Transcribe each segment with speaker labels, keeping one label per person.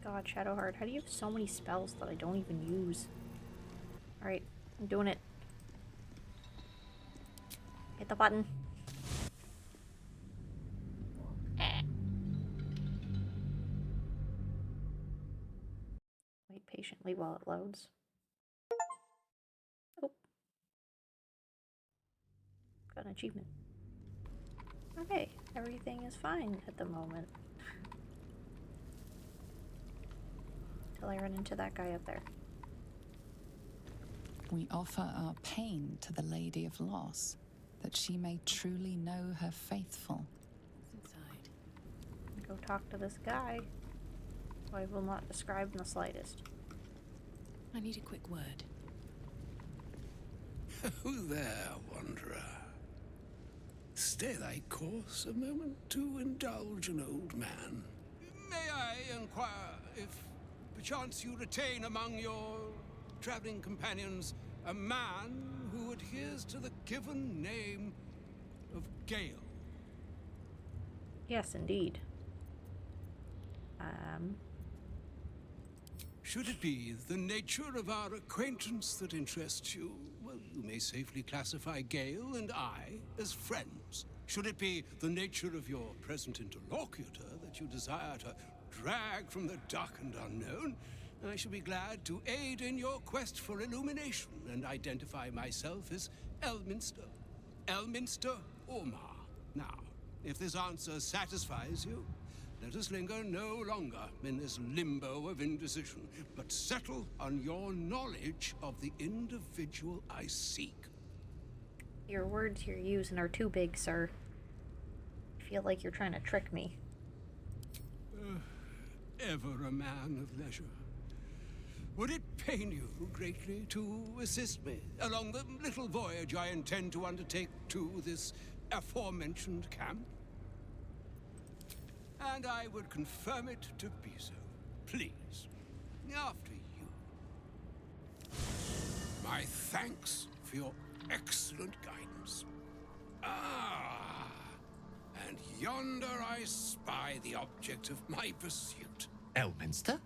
Speaker 1: God, Shadowheart, how do you have so many spells that I don't even use? Alright, I'm doing it. Hit the button. Wait patiently while it loads. Oh. Got an achievement. Okay, everything is fine at the moment. Till I run into that guy up there.
Speaker 2: We offer our pain to the Lady of Loss, that she may truly know her faithful.
Speaker 3: Inside.
Speaker 1: Go talk to this guy, who I will not describe in the slightest.
Speaker 3: I need a quick word.
Speaker 4: Who there, wanderer? Stay thy course a moment to indulge an old man. May I inquire if perchance you retain among your traveling companions a man who adheres to the given name of Gale?
Speaker 1: Yes, indeed.
Speaker 4: Should it be the nature of our acquaintance that interests you, well, you may safely classify Gale and I as friends. Should it be the nature of your present interlocutor that you desire to drag from the dark and unknown, I shall be glad to aid in your quest for illumination and identify myself as Elminster. Elminster Ormar. Now, if this answer satisfies you, let us linger no longer in this limbo of indecision, but settle on your knowledge of the individual I seek.
Speaker 1: Your words you're using are too big, sir. I feel like you're trying to trick me.
Speaker 4: Ever a man of leisure. Would it pain you greatly to assist me along the little voyage I intend to undertake to this aforementioned camp? And I would confirm it to be so. Please, after you. My thanks for your excellent guidance. Ah, and yonder I spy the object of my pursuit.
Speaker 5: Elminster?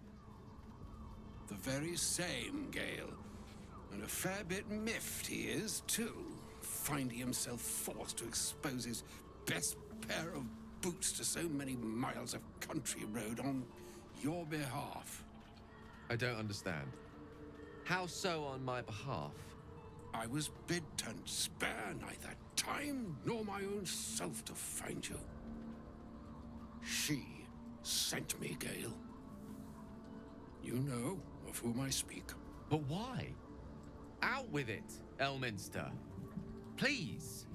Speaker 4: The very same, Gale. And a fair bit miffed he is, too, finding himself forced to expose his best pair of boots to so many miles of country road on your behalf.
Speaker 5: I don't understand. How so on my behalf?
Speaker 4: I was bid to spare neither time nor my own self to find you. She sent me, Gale. You know of whom I speak.
Speaker 5: But why? Out with it, Elminster. Please.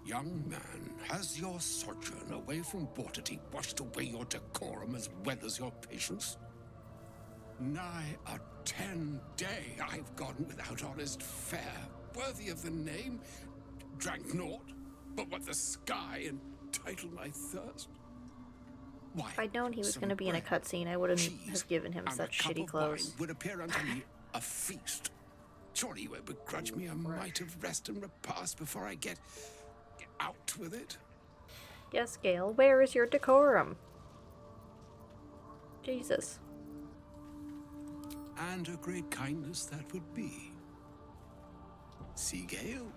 Speaker 4: Young man, has your sojourn away from Bortity washed away your decorum as well as your patience? Nigh a 10-day I've gone without honest fare, worthy of the name, drank naught, but what the sky entitled my thirst. Why,
Speaker 1: If I'd known he was going to be in a cutscene, I wouldn't have given him such shitty clothes.
Speaker 4: Would appear unto me a feast. Surely you won't begrudge me a mite of rest and repast before I get out with it.
Speaker 1: Yes, Gale, where is your decorum? Jesus.
Speaker 4: And a great kindness that would be. See, Gale,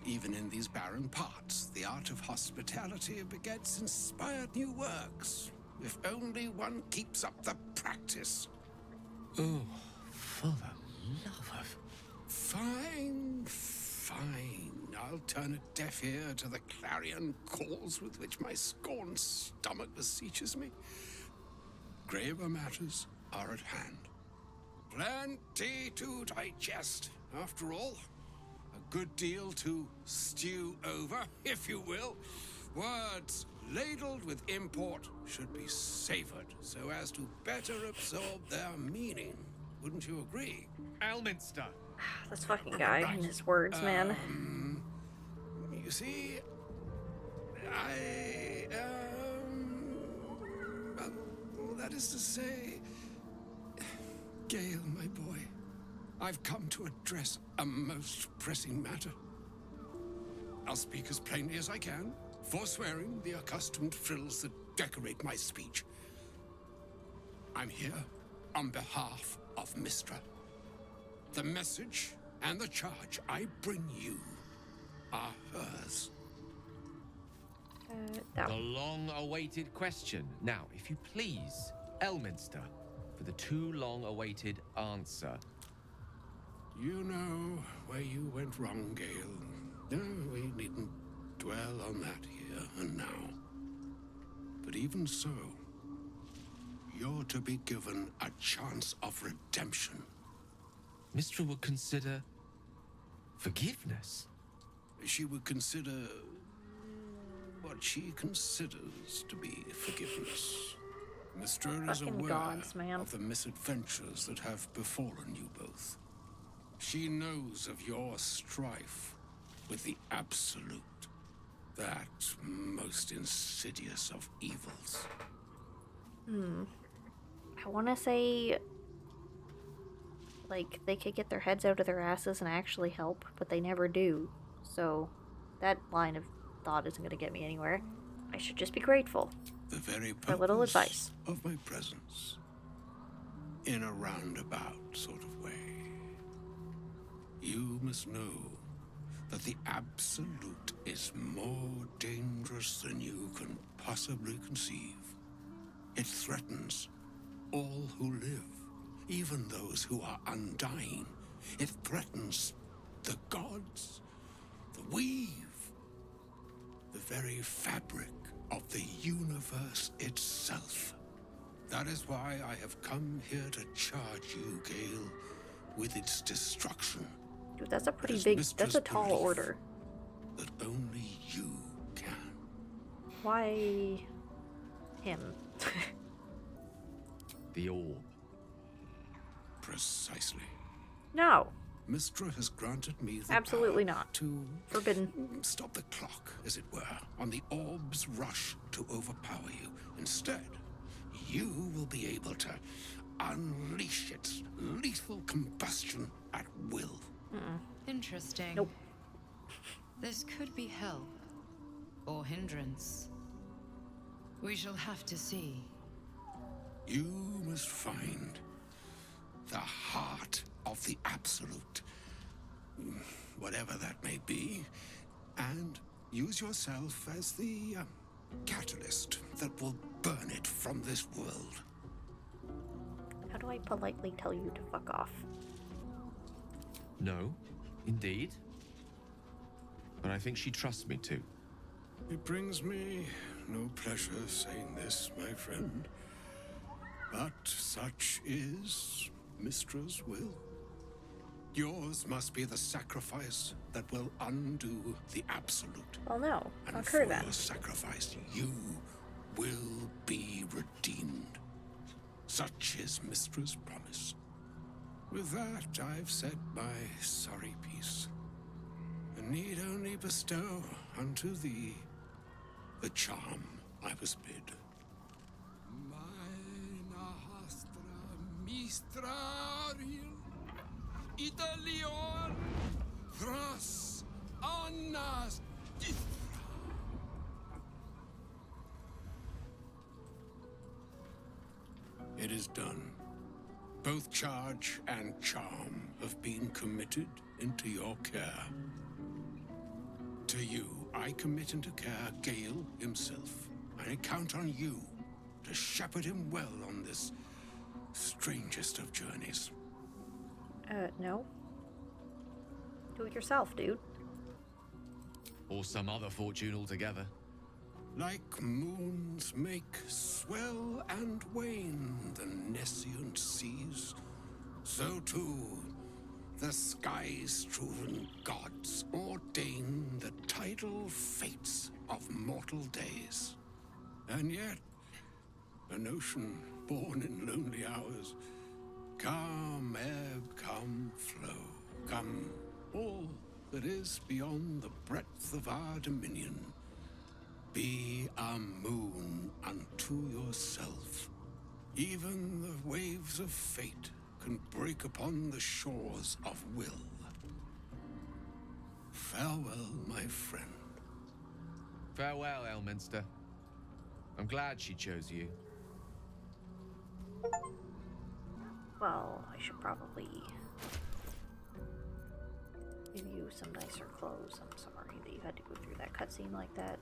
Speaker 4: even in these barren parts, the art of hospitality begets inspired new works, if only one keeps up the practice.
Speaker 5: Oh, for the love of...
Speaker 4: Fine, fine. I'll turn a deaf ear to the clarion calls with which my scorned stomach beseeches me. Graver matters are at hand. Plenty to digest, after all. A good deal to stew over, if you will. Words ladled with import should be savored so as to better absorb their meaning. Wouldn't you agree?
Speaker 5: Elminster!
Speaker 1: This fucking guy and his words, man.
Speaker 4: You see, well, that is to say, Gale, my boy, I've come to address a most pressing matter. I'll speak as plainly as I can, forswearing the accustomed frills that decorate my speech. I'm here on behalf of Mistra. The message and the charge I bring you are hers.
Speaker 1: That
Speaker 5: The long-awaited question. Now, if you please, Elminster, for the too long-awaited answer.
Speaker 4: You know where you went wrong, Gale. No, we needn't dwell on that here and now. But even so, you're to be given a chance of redemption.
Speaker 5: Mistra would consider forgiveness.
Speaker 4: She would consider what she considers to be forgiveness. Mistra is
Speaker 1: Fucking
Speaker 4: aware
Speaker 1: gods, man.
Speaker 4: of the misadventures that have befallen you both. She knows of your strife with the Absolute, that most insidious of evils.
Speaker 1: I want to say, like, they could get their heads out of their asses and actually help, but they never do. So, that line of thought isn't going to get me anywhere. I should just be grateful.
Speaker 4: The very
Speaker 1: For a little
Speaker 4: purpose
Speaker 1: advice.
Speaker 4: of my presence, in a roundabout sort of way. You must know that the Absolute is more dangerous than you can possibly conceive. It threatens all who live, even those who are undying. It threatens the gods, the weave, the very fabric of the universe itself. That is why I have come here to charge you, Gale, with its destruction.
Speaker 1: Dude, that's a pretty
Speaker 4: It is
Speaker 1: big,
Speaker 4: Mistress
Speaker 1: that's a tall
Speaker 4: belief
Speaker 1: order.
Speaker 4: That only you can.
Speaker 1: Why him?
Speaker 5: The orb.
Speaker 4: Precisely.
Speaker 1: No,
Speaker 4: Mistra has granted me the
Speaker 1: absolutely
Speaker 4: power
Speaker 1: not.
Speaker 4: to
Speaker 1: Forbidden.
Speaker 4: stop the clock, as it were, on the orb's rush to overpower you. Instead, you will be able to unleash its lethal combustion at will.
Speaker 3: Interesting.
Speaker 1: Nope.
Speaker 3: This could be help. Or hindrance. We shall have to see.
Speaker 4: You must find the heart of the Absolute, whatever that may be, and use yourself as the catalyst that will burn it from this world.
Speaker 1: How do I politely tell you to fuck off?
Speaker 5: No, indeed. But I think she trusts me too.
Speaker 4: It brings me no pleasure saying this, my friend, but such is Mistra's will. Yours must be the sacrifice that will undo the Absolute.
Speaker 1: Well, no.
Speaker 4: And
Speaker 1: Fuck
Speaker 4: for
Speaker 1: her then.
Speaker 4: your sacrifice, you will be redeemed. Such is Mistra's promise. With that, I've said my sorry piece, and need only bestow unto thee the charm I was bid. Mina hastra mistraril Italion thras annas dithra. It is done. Both charge and charm have been committed into your care. To you, I commit into care Gale himself. I count on you to shepherd him well on this strangest of journeys.
Speaker 1: No. Do it yourself, dude.
Speaker 5: Or some other fortune altogether.
Speaker 4: Like moons make swell and wane the nescient seas, so too the sky-strewn gods ordain the tidal fates of mortal days. And yet, an ocean born in lonely hours, come ebb, come flow, come all that is beyond the breadth of our dominion. Be a moon unto yourself. Even the waves of fate can break upon the shores of will. Farewell, my friend.
Speaker 5: Farewell, Elminster. I'm glad she chose you.
Speaker 1: Well, I should probably give you some nicer clothes. I'm sorry that you had to go through that cutscene like that.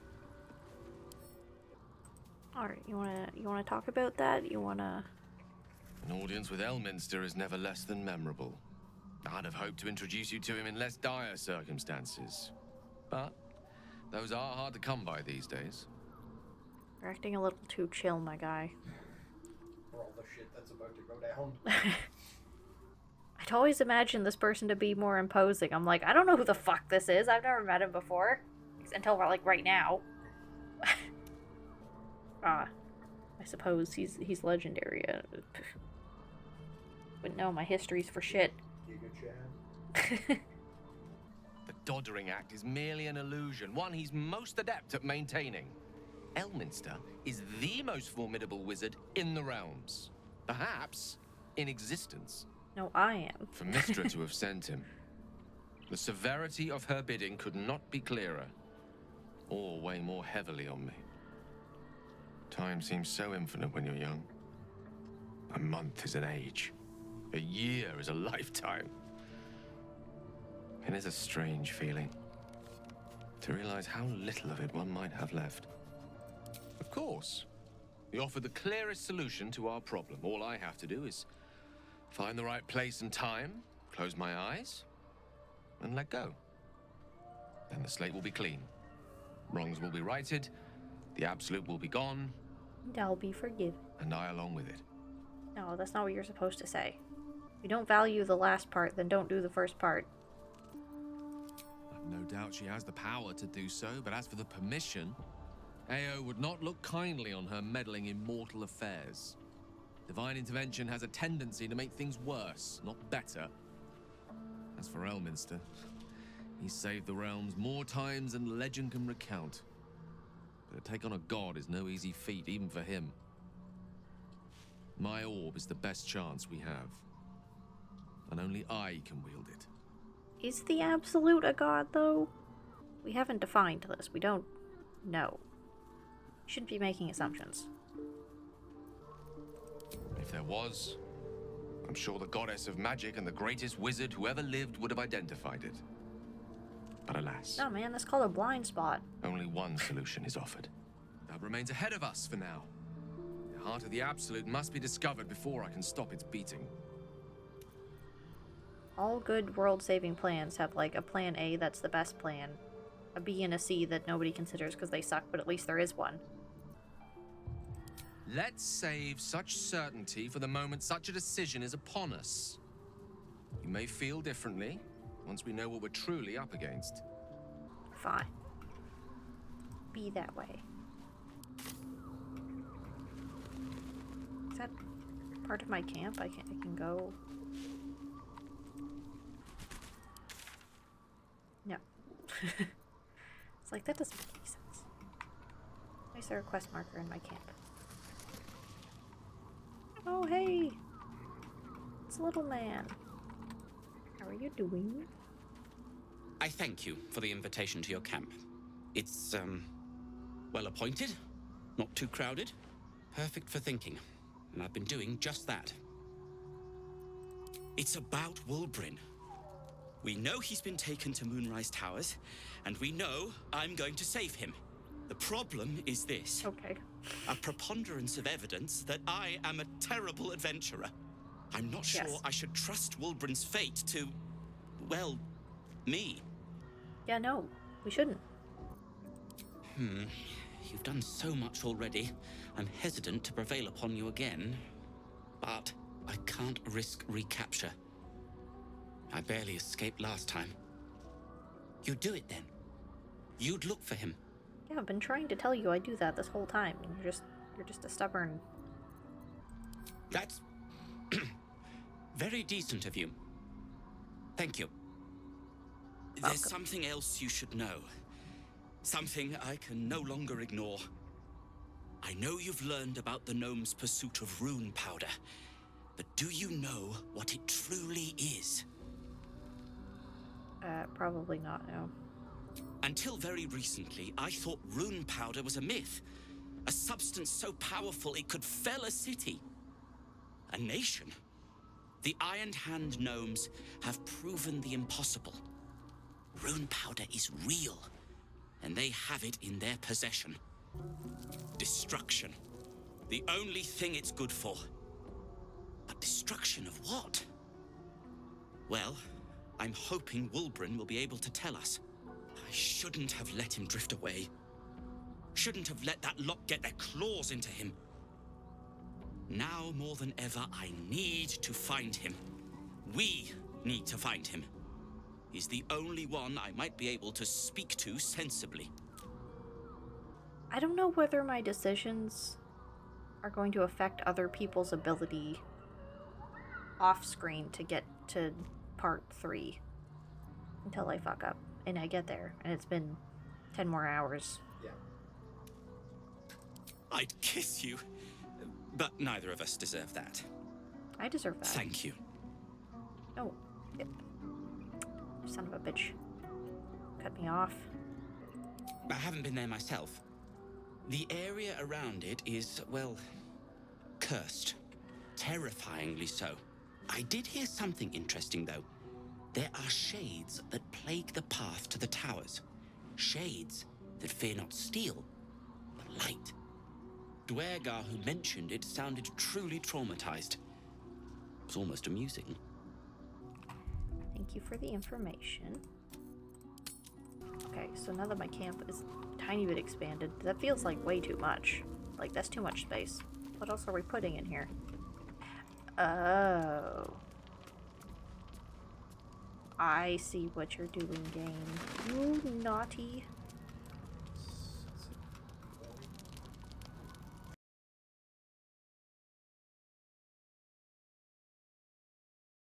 Speaker 1: Alright, you wanna talk about that? You wanna...
Speaker 5: An audience with Elminster is never less than memorable. I'd have hoped to introduce you to him in less dire circumstances. But those are hard to come by these days.
Speaker 1: You're acting a little too chill, my guy.
Speaker 6: For all the shit that's about to go down.
Speaker 1: I'd always imagined this person to be more imposing. I'm like, I don't know who the fuck this is. I've never met him before. Until, like, right now. I suppose he's legendary. Wouldn't know my history's for shit.
Speaker 6: Giga
Speaker 5: The Doddering Act is merely an illusion, one he's most adept at maintaining. Elminster is the most formidable wizard in the realms. Perhaps in existence.
Speaker 1: No, I am.
Speaker 5: For Mystra to have sent him. The severity of her bidding could not be clearer, or weigh more heavily on me. Time seems so infinite when you're young. A month is an age. A year is a lifetime. It is a strange feeling to realize how little of it one might have left. Of course, we offer the clearest solution to our problem. All I have to do is find the right place and time, close my eyes, and let go. Then the slate will be clean. Wrongs will be righted, the absolute will be gone.
Speaker 1: And I'll be forgiven.
Speaker 5: And I along with it.
Speaker 1: No, that's not what you're supposed to say. If you don't value the last part, then don't do the first part.
Speaker 5: I've no doubt she has the power to do so, but as for the permission, Ao would not look kindly on her meddling in mortal affairs. Divine intervention has a tendency to make things worse, not better. As for Elminster, he's saved the realms more times than legend can recount. But to take on a god is no easy feat, even for him. My orb is the best chance we have. And only I can wield it.
Speaker 1: Is the Absolute a god, though? We haven't defined this. We don't know. Shouldn't be making assumptions.
Speaker 5: If there was, I'm sure the goddess of magic and the greatest wizard who ever lived would have identified it. But alas.
Speaker 1: No, man, that's called a blind spot.
Speaker 5: Only one solution is offered. That remains ahead of us for now. The heart of the Absolute must be discovered before I can stop its beating.
Speaker 1: All good world-saving plans have, like, a plan A that's the best plan. A B and a C that nobody considers because they suck, but at least there is one.
Speaker 5: Let's save such certainty for the moment such a decision is upon us. You may feel differently once we know what we're truly up against.
Speaker 1: Fine. Be that way. Is that part of my camp? I can go... No. It's like, that doesn't make any sense. Why is there a quest marker in my camp? Oh, hey! It's little man. How are you doing?
Speaker 7: I thank you for the invitation to your camp. It's, well appointed, not too crowded, perfect for thinking, and I've been doing just that. It's about Wulbrin. We know he's been taken to Moonrise Towers, and we know I'm going to save him. The problem is this.
Speaker 1: Okay.
Speaker 7: A preponderance of evidence that I am a terrible adventurer. I'm not sure
Speaker 1: Yes.
Speaker 7: I should trust Wulbrin's fate to, well, me.
Speaker 1: Yeah, no. We shouldn't.
Speaker 7: You've done so much already. I'm hesitant to prevail upon you again. But I can't risk recapture. I barely escaped last time. You'd do it then. You'd look for him.
Speaker 1: Yeah, I've been trying to tell you I do that this whole time, and you're just a stubborn...
Speaker 7: That's very decent of you. Thank you. There's
Speaker 1: Welcome.
Speaker 7: something else you should know. Something I can no longer ignore. I know you've learned about the gnome's pursuit of rune powder, but do you know what it truly is?
Speaker 1: Probably not, no.
Speaker 7: Until very recently, I thought rune powder was a myth. A substance so powerful it could fell a city. A nation. The Iron Hand gnomes have proven the impossible. Rune powder is real, and they have it in their possession. Destruction. The only thing it's good for. But destruction of what? Well, I'm hoping Wulbren will be able to tell us. I shouldn't have let him drift away. Shouldn't have let that lot get their claws into him. Now more than ever, I need to find him. We need to find him. He's the only one I might be able to speak to sensibly.
Speaker 1: I don't know whether my decisions are going to affect other people's ability off screen to get to part 3 until I fuck up and I get there, and it's been 10 more hours.
Speaker 6: Yeah.
Speaker 7: I'd kiss you, but neither of us deserve that.
Speaker 1: I deserve that.
Speaker 7: Thank you.
Speaker 1: Oh, yep. Son of a bitch. Cut me off.
Speaker 7: I haven't been there myself. The area around it is, well, cursed. Terrifyingly so. I did hear something interesting, though. There are shades that plague the path to the towers. Shades that fear not steel, but light. Dwergar, who mentioned it, sounded truly traumatized. It was almost amusing.
Speaker 1: Thank you for the information. Okay, so now that my camp is a tiny bit expanded, that feels like way too much. Like, that's too much space. What else are we putting in here? Oh. I see what you're doing, game. You naughty